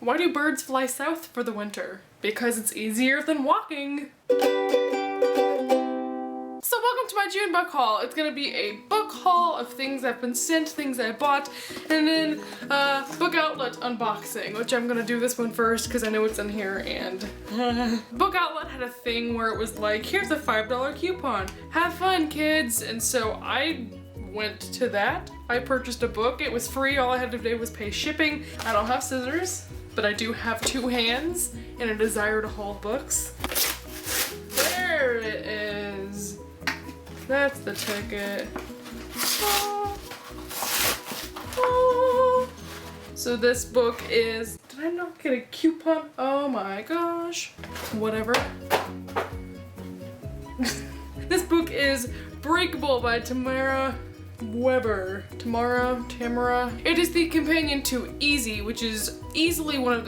Why do birds fly south for the winter? Because it's easier than walking. So welcome to my June book haul. It's gonna be a book haul of things I've been sent, things I bought, and then book outlet unboxing, which I'm gonna do this one first because I know it's in here. And book outlet had a thing where it was like, here's a $5 coupon, have fun kids. And so I went to that. I purchased a book. It was free. All I had to do was pay shipping. I don't have scissors, but I do have two hands and a desire to hold books. There it is. That's the ticket. Oh. Oh. So this book is, did I not get a coupon? Oh my gosh. Whatever. This book is Breakable by Tamara Weber. Tamara. It is the companion to Easy, which is easily one of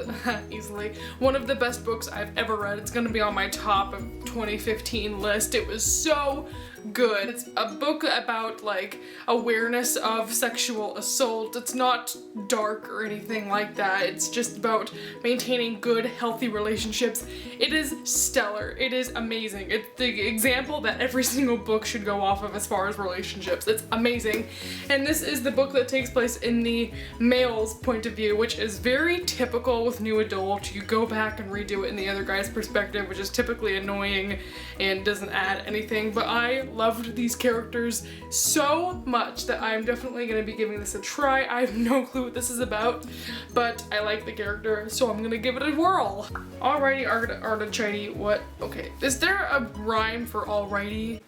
the best books I've ever read. It's gonna be on my top of 2015 list. It was so good. It's a book about like awareness of sexual assault. It's not dark or anything like that. It's just about maintaining good, healthy relationships. It is stellar. It is amazing. It's the example that every single book should go off of as far as relationships. It's amazing. And this is the book that takes place in the male's point of view, which is very typical with new adult. You go back and redo it in the other guy's perspective, which is typically annoying and doesn't add anything. But I loved these characters so much that I'm definitely going to be giving this a try. I have no clue what this is about, but I like the character, so I'm going to give it a whirl. Alrighty, artichokey, what? Okay, is there a rhyme for alrighty?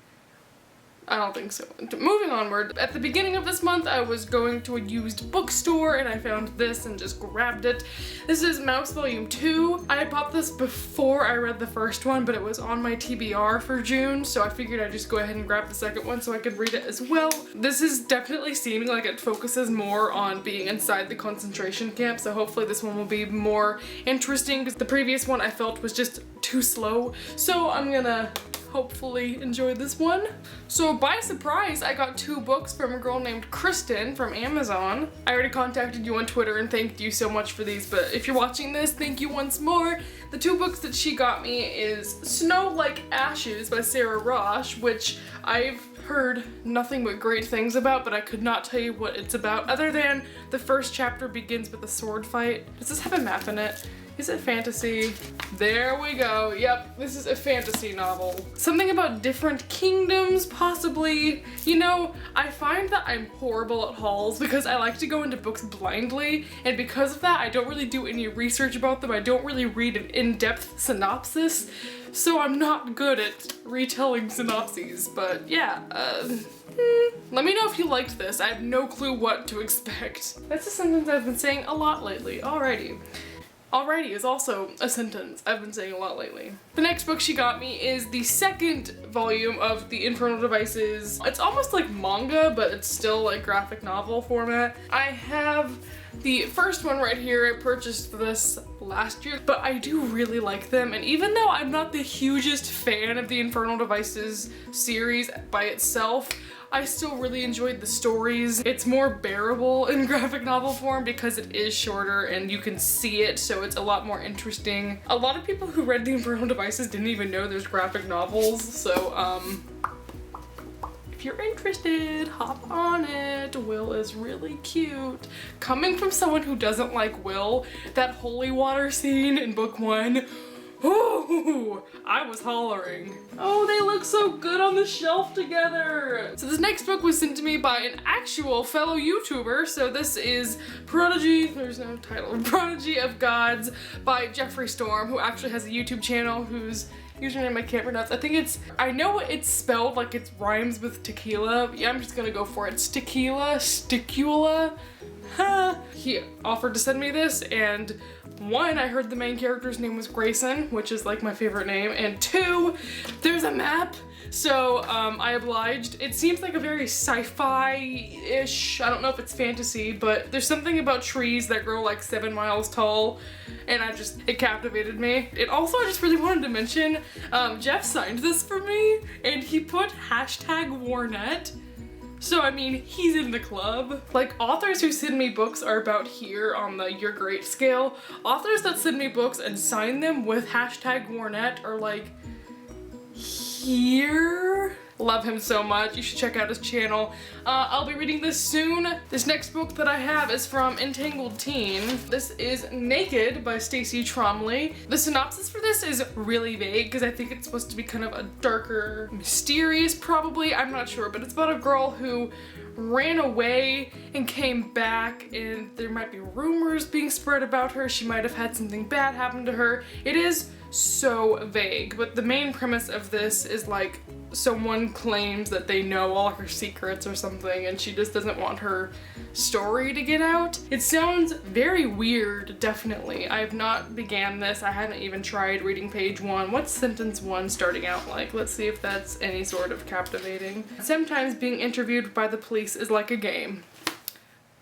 I don't think so. Moving onward, at the beginning of this month I was going to a used bookstore and I found this and just grabbed it. This is Mouse Volume 2. I had bought this before I read the first one, but it was on my TBR for June, so I figured I'd just go ahead and grab the second one so I could read it as well. This is definitely seeming like it focuses more on being inside the concentration camp, so hopefully this one will be more interesting because the previous one I felt was just too slow. So I'm gonna hopefully enjoy this one. So by surprise, I got two books from a girl named Kristen from Amazon. I already contacted you on Twitter and thanked you so much for these, but if you're watching this, thank you once more. The two books that she got me is Snow Like Ashes by Sarah Rosh, which I've heard nothing but great things about, but I could not tell you what it's about other than the first chapter begins with a sword fight. Does this have a map in it? Is it fantasy? There we go. Yep, this is a fantasy novel. Something about different kingdoms, possibly. You know, I find that I'm horrible at hauls because I like to go into books blindly, and because of that, I don't really do any research about them. I don't really read an in-depth synopsis, so I'm not good at retelling synopses, but yeah, let me know if you liked this. I have no clue what to expect. That's a sentence I've been saying a lot lately. Alrighty. Alrighty is also a sentence I've been saying a lot lately. The next book she got me is the second volume of the Infernal Devices. It's almost like manga, but it's still like graphic novel format. I have the first one right here. I purchased this last year, but I do really like them, and even though I'm not the hugest fan of the Infernal Devices series by itself, I still really enjoyed the stories. It's more bearable in graphic novel form because it is shorter and you can see it, so it's a lot more interesting. A lot of people who read the Infernal Devices didn't even know there's graphic novels, so if you're interested, hop on it. Will is really cute. Coming from someone who doesn't like Will, that holy water scene in book 1, ooh, I was hollering. Oh, they look so good on the shelf together. So this next book was sent to me by an actual fellow YouTuber. So this is Prodigy, there's no title, Prodigy of Gods by Jeffree Storm, who actually has a YouTube channel whose username I can't pronounce. I know it's spelled like it rhymes with tequila. Yeah, I'm just gonna go for it. It's tequila, sticula. He offered to send me this, and one, I heard the main character's name was Grayson, which is like my favorite name, and two, there's a map, so I obliged. It seems like a very sci-fi-ish, I don't know if it's fantasy, but there's something about trees that grow like 7 miles tall, and it captivated me. And also, I just really wanted to mention, Jeff signed this for me, and he put #Warnet. So I mean, he's in the club. Like, authors who send me books are about here on the you're great scale. Authors that send me books and sign them with #Warnett are like here. Love him so much. You should check out his channel. I'll be reading this soon. This next book that I have is from Entangled Teen. This is Naked by Stacey Tromley. The synopsis for this is really vague because I think it's supposed to be kind of a darker, mysterious probably, I'm not sure, but it's about a girl who ran away and came back, and there might be rumors being spread about her. She might have had something bad happen to her. It is so vague, but the main premise of this is like someone claims that they know all her secrets or something, and she just doesn't want her story to get out. It sounds very weird, definitely. I have not began this. I haven't even tried reading page 1. What's sentence 1 starting out like? Let's see if that's any sort of captivating. Sometimes being interviewed by the police is like a game.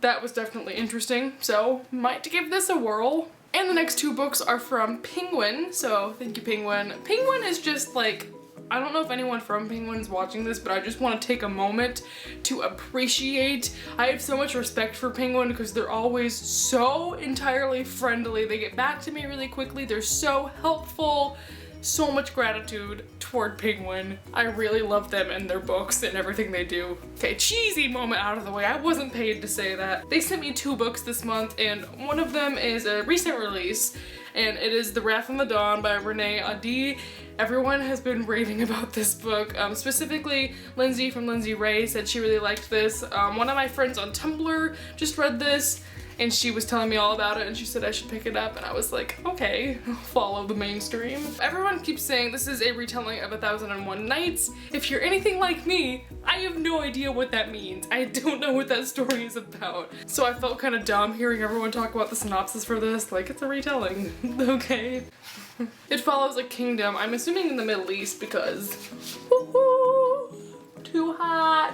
That was definitely interesting, so might give this a whirl. And the next 2 books are from Penguin, so thank you, Penguin. Penguin is just like, I don't know if anyone from Penguin is watching this, but I just want to take a moment to appreciate. I have so much respect for Penguin because they're always so entirely friendly. They get back to me really quickly. They're so helpful. So much gratitude toward Penguin. I really love them and their books and everything they do. Okay, cheesy moment out of the way. I wasn't paid to say that. They sent me 2 books this month, and one of them is a recent release, and it is The Wrath on the Dawn by Renee Adi. Everyone has been raving about this book. Specifically, Lindsay from Lindsay Ray said she really liked this. One of my friends on Tumblr just read this, and she was telling me all about it, and she said I should pick it up, and I was like, okay, follow the mainstream. Everyone keeps saying this is a retelling of 1001 Nights. If you're anything like me, I have no idea what that means. I don't know what that story is about. So I felt kind of dumb hearing everyone talk about the synopsis for this, like it's a retelling, okay. It follows a kingdom, I'm assuming in the Middle East because, woohoo, too hot.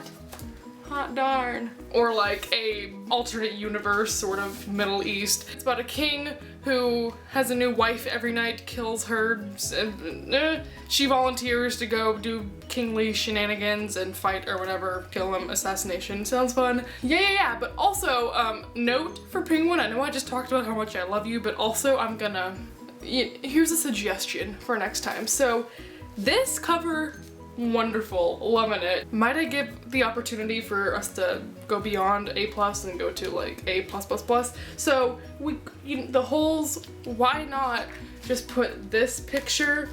Hot darn. Or like a alternate universe sort of Middle East. It's about a king who has a new wife every night, kills her, and she volunteers to go do kingly shenanigans and fight or whatever, kill him, assassination. Sounds fun. Yeah, but also, note for Penguin, I know I just talked about how much I love you, but also I'm gonna, here's a suggestion for next time. So this cover, wonderful, loving it. Might I give the opportunity for us to go beyond A+ and go to like A+++? So the holes, why not just put this picture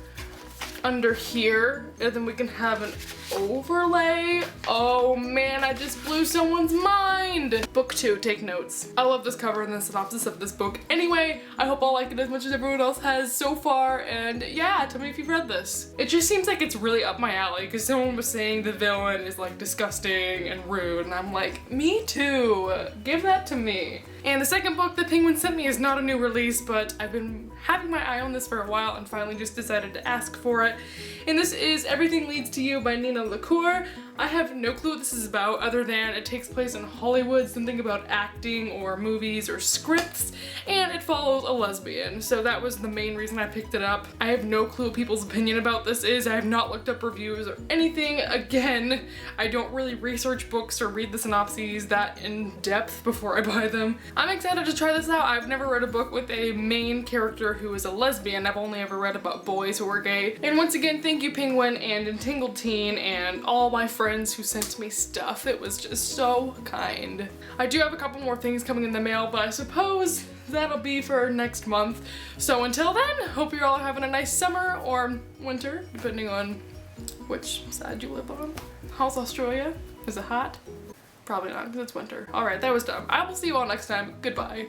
under here, and then we can have an overlay. Oh man, I just blew someone's mind. Book 2, take notes. I love this cover and the synopsis of this book. Anyway, I hope I'll like it as much as everyone else has so far, and yeah, tell me if you've read this. It just seems like it's really up my alley because someone was saying the villain is like disgusting and rude, and I'm like, me too, give that to me. And the second book that Penguin sent me is not a new release, but I've been having my eye on this for a while and finally just decided to ask for it. And this is Everything Leads to You by Nina LaCour. I have no clue what this is about other than it takes place in Hollywood, something about acting or movies or scripts, and it follows a lesbian. So that was the main reason I picked it up. I have no clue what people's opinion about this is. I have not looked up reviews or anything. Again, I don't really research books or read the synopses that in depth before I buy them. I'm excited to try this out. I've never read a book with a main character who is a lesbian. I've only ever read about boys who are gay. And once again, thank you Penguin and Entangled Teen and all my friends who sent me stuff. It was just so kind. I do have a couple more things coming in the mail, but I suppose that'll be for next month. So until then, hope you're all having a nice summer or winter, depending on which side you live on. How's Australia? Is it hot? Probably not, because it's winter. Alright, that was dumb. I will see you all next time. Goodbye.